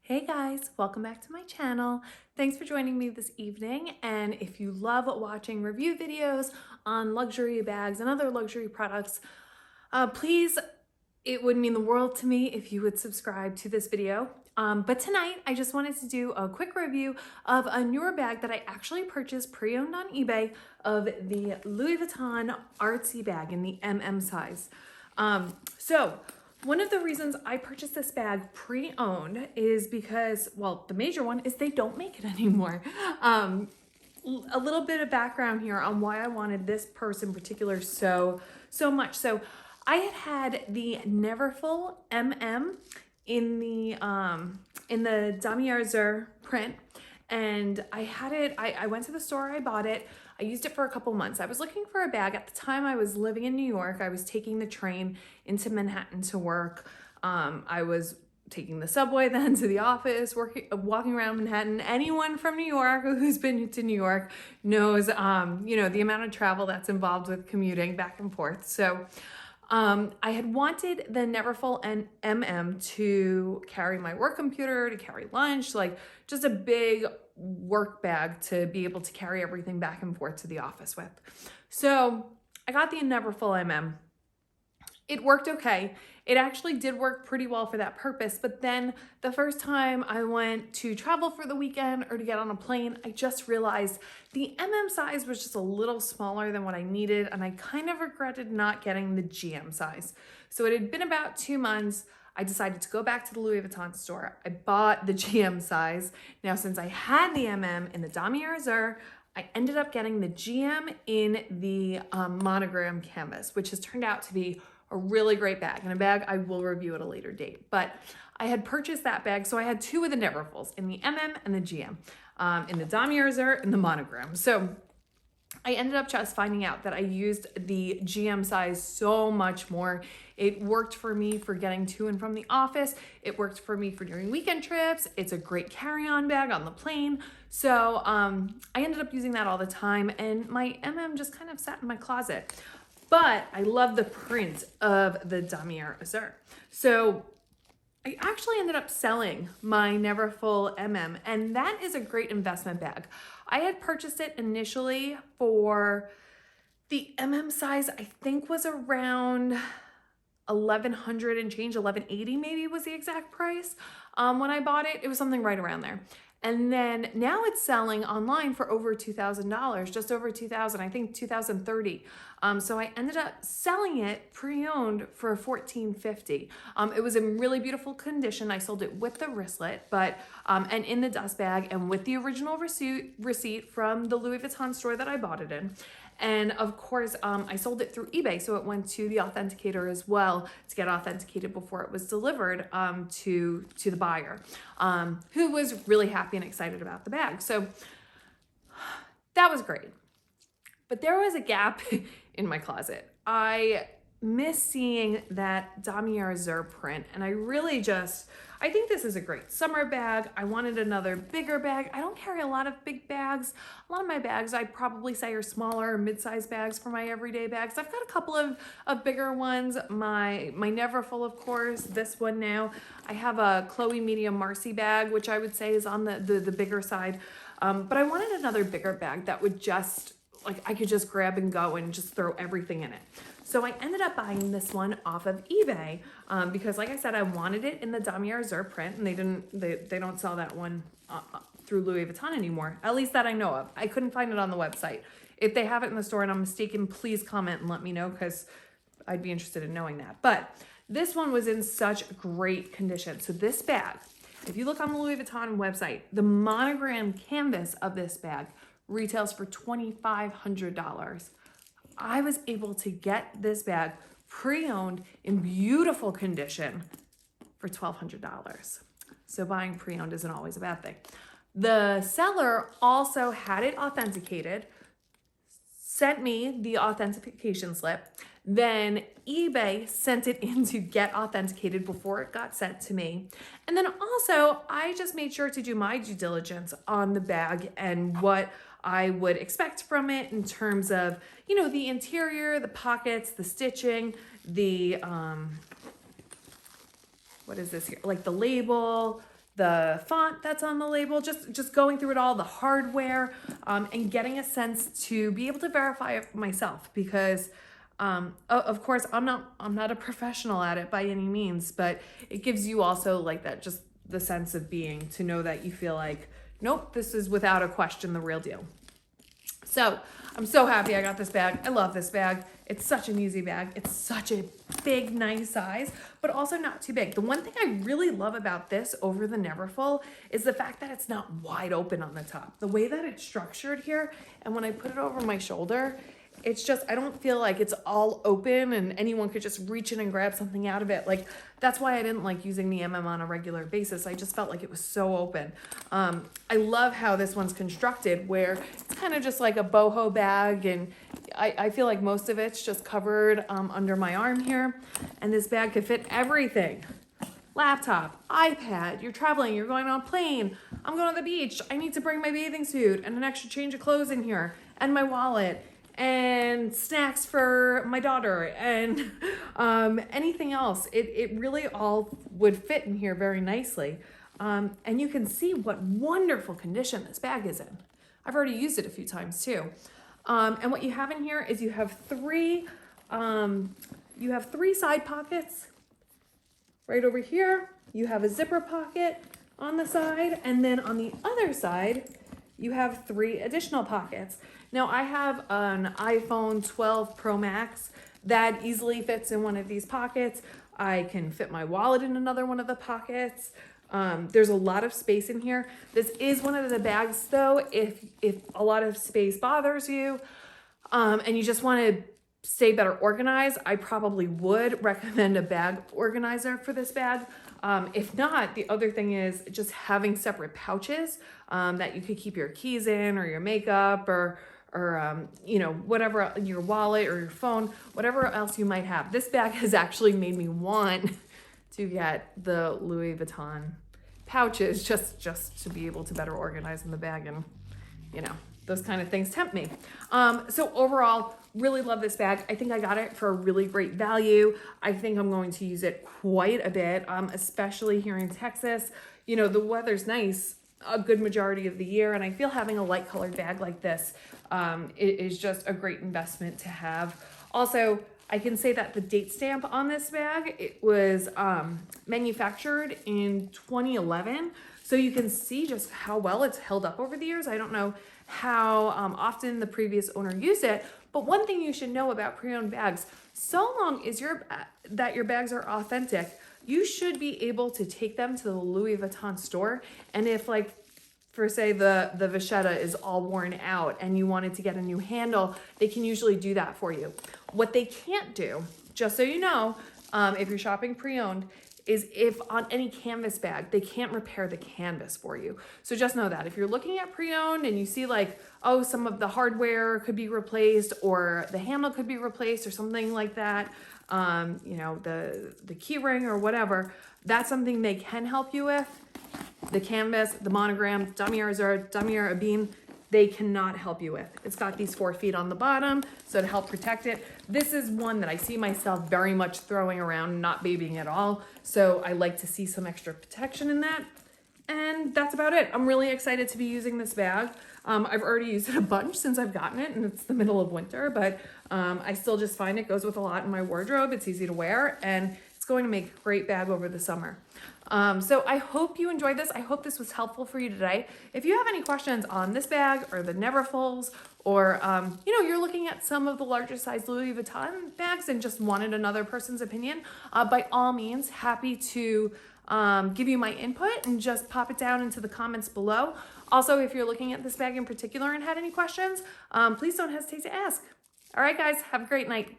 Hey guys, welcome back to my channel. Thanks for joining me this evening. And if you love watching review videos on luxury bags and other luxury products, please, it would mean the world to me if you would subscribe to this video. But tonight, I just wanted to do a quick review of a newer bag that I actually purchased pre-owned on eBay of the Louis Vuitton Artsy bag in the MM size. One of the reasons I purchased this bag pre-owned is because, well, the major one is they don't make it anymore. A little bit of background here on why I wanted this purse in particular so much. So I had the Neverfull MM in the Damier Azur print, and I had it. I went to the store, I bought it. I used it for a couple months. I was looking for a bag. At the time I was living in New York. I was taking the train into Manhattan to work. I was taking the subway then to the office, walking around Manhattan. Anyone from New York who's been to New York knows, the amount of travel that's involved with commuting back and forth. So I had wanted the Neverfull MM to carry my work computer, to carry lunch, like just a big work bag to be able to carry everything back and forth to the office with. So I got the Neverfull MM. It worked okay. It actually did work pretty well for that purpose, but then the first time I went to travel for the weekend or to get on a plane, I just realized the MM size was just a little smaller than what I needed, and I kind of regretted not getting the GM size. So it had been about 2 months. I decided to go back to the Louis Vuitton store. I bought the GM size. Now, since I had the MM in the Damier Azur, I ended up getting the GM in the monogram canvas, which has turned out to be a really great bag, and a bag I will review at a later date. But I had purchased that bag, so I had two of the Neverfulls, in the MM and the GM, in the Damier Azur and the monogram. So I ended up just finding out that I used the GM size so much more. It worked for me for getting to and from the office. It worked for me for during weekend trips. It's a great carry-on bag on the plane. So I ended up using that all the time, and my MM just kind of sat in my closet. But I love the print of the Damier Azur. So I actually ended up selling my Neverfull MM, and that is a great investment bag. I had purchased it initially for the MM size, I think was around 1,100 and change, 1,180 maybe was the exact price. When I bought it, it was something right around there. And then now it's selling online for over $2,000, just over $2,000, I think $2,030. So I ended up selling it pre-owned for $1,450. It was in really beautiful condition. I sold it with the wristlet, but and in the dust bag, and with the original receipt from the Louis Vuitton store that I bought it in. And of course, I sold it through eBay, so it went to the authenticator as well to get authenticated before it was delivered to the buyer, who was really happy and excited about the bag. So that was great. But there was a gap in my closet. I miss seeing that Damier Azur print, and I think this is a great summer bag. I wanted another bigger bag. I don't carry a lot of big bags. A lot of my bags I'd probably say are smaller or mid-sized bags for my everyday bags. I've got a couple of bigger ones. My Neverfull, of course, this one now. I have a Chloe medium Marcy bag, which I would say is on the bigger side. But I wanted another bigger bag that would just, like, I could just grab and go and just throw everything in it. So I ended up buying this one off of eBay because, like I said, I wanted it in the Damier Azur print, and they don't sell that one through Louis Vuitton anymore, at least that I know of. I couldn't find it on the website. If they have it in the store and I'm mistaken, please comment and let me know, because I'd be interested in knowing that. But this one was in such great condition. So this bag, if you look on the Louis Vuitton website, the monogram canvas of this bag retails for $2,500. I was able to get this bag pre-owned in beautiful condition for $1,200. So buying pre-owned isn't always a bad thing. The seller also had it authenticated, sent me the authentication slip, then eBay sent it in to get authenticated before it got sent to me. And then also, I just made sure to do my due diligence on the bag and what I would expect from it in terms of, the interior, the pockets, the stitching, the, what is this here? Like the label, the font that's on the label, just going through it all, the hardware, and getting a sense to be able to verify it myself, because of course I'm not a professional at it by any means, but it gives you also like that, just the sense of being, to know that you feel like, nope, this is without a question the real deal. So I'm so happy I got this bag. I love this bag. It's such an easy bag. It's such a big, nice size, but also not too big. The one thing I really love about this over the Neverfull is the fact that it's not wide open on the top. The way that it's structured here, and when I put it over my shoulder, it's just, I don't feel like it's all open and anyone could just reach in and grab something out of it. Like, that's why I didn't like using the MM on a regular basis. I just felt like it was so open. I love how this one's constructed, where it's kind of just like a boho bag, and I feel like most of it's just covered under my arm here. And this bag could fit everything. Laptop, iPad, you're traveling, you're going on a plane, I'm going to the beach, I need to bring my bathing suit and an extra change of clothes in here, and my wallet, and snacks for my daughter, and anything else. It really all would fit in here very nicely. And you can see what wonderful condition this bag is in. I've already used it a few times too. And what you have in here is you have three side pockets. Right over here, you have a zipper pocket on the side, and then on the other side, you have 3 additional pockets. Now I have an iPhone 12 Pro Max that easily fits in one of these pockets. I can fit my wallet in another one of the pockets. There's a lot of space in here. This is one of the bags though, if a lot of space bothers you, and you just want to stay better organized, I probably would recommend a bag organizer for this bag. If not, the other thing is just having separate pouches that you could keep your keys in, or your makeup, or you know, whatever, your wallet or your phone, whatever else you might have. This bag has actually made me want to get the Louis Vuitton pouches just to be able to better organize in the bag, and you know, those kind of things tempt me. So overall, really love this bag. I think I got it for a really great value. I think I'm going to use it quite a bit, especially here in Texas. You know, the weather's nice a good majority of the year, and I feel having a light colored bag like this is just a great investment to have. Also, I can say that the date stamp on this bag, it was manufactured in 2011. So you can see just how well it's held up over the years. I don't know how often the previous owner used it, but one thing you should know about pre-owned bags, so long as that your bags are authentic, you should be able to take them to the Louis Vuitton store. And if, like, for say the vachetta is all worn out and you wanted to get a new handle, they can usually do that for you. What they can't do, just so you know, if you're shopping pre-owned, is if on any canvas bag, they can't repair the canvas for you. So just know that if you're looking at pre-owned and you see like, oh, some of the hardware could be replaced, or the handle could be replaced, or something like that, you know, the key ring or whatever, that's something they can help you with. The canvas, the monogram, Damier Azur, Damier MM, they cannot help you with. It's got these 4 feet on the bottom, so to help protect it. This is one that I see myself very much throwing around, not babying at all. So I like to see some extra protection in that. And that's about it. I'm really excited to be using this bag. I've already used it a bunch since I've gotten it, and it's the middle of winter, but I still just find it goes with a lot in my wardrobe. It's easy to wear, and it's going to make a great bag over the summer. So I hope you enjoyed this. I hope this was helpful for you today. If you have any questions on this bag or the Neverfulls, or you know, you're looking at some of the larger size Louis Vuitton bags and just wanted another person's opinion, by all means, happy to give you my input, and just pop it down into the comments below. Also, if you're looking at this bag in particular and had any questions, please don't hesitate to ask. All right, guys, have a great night.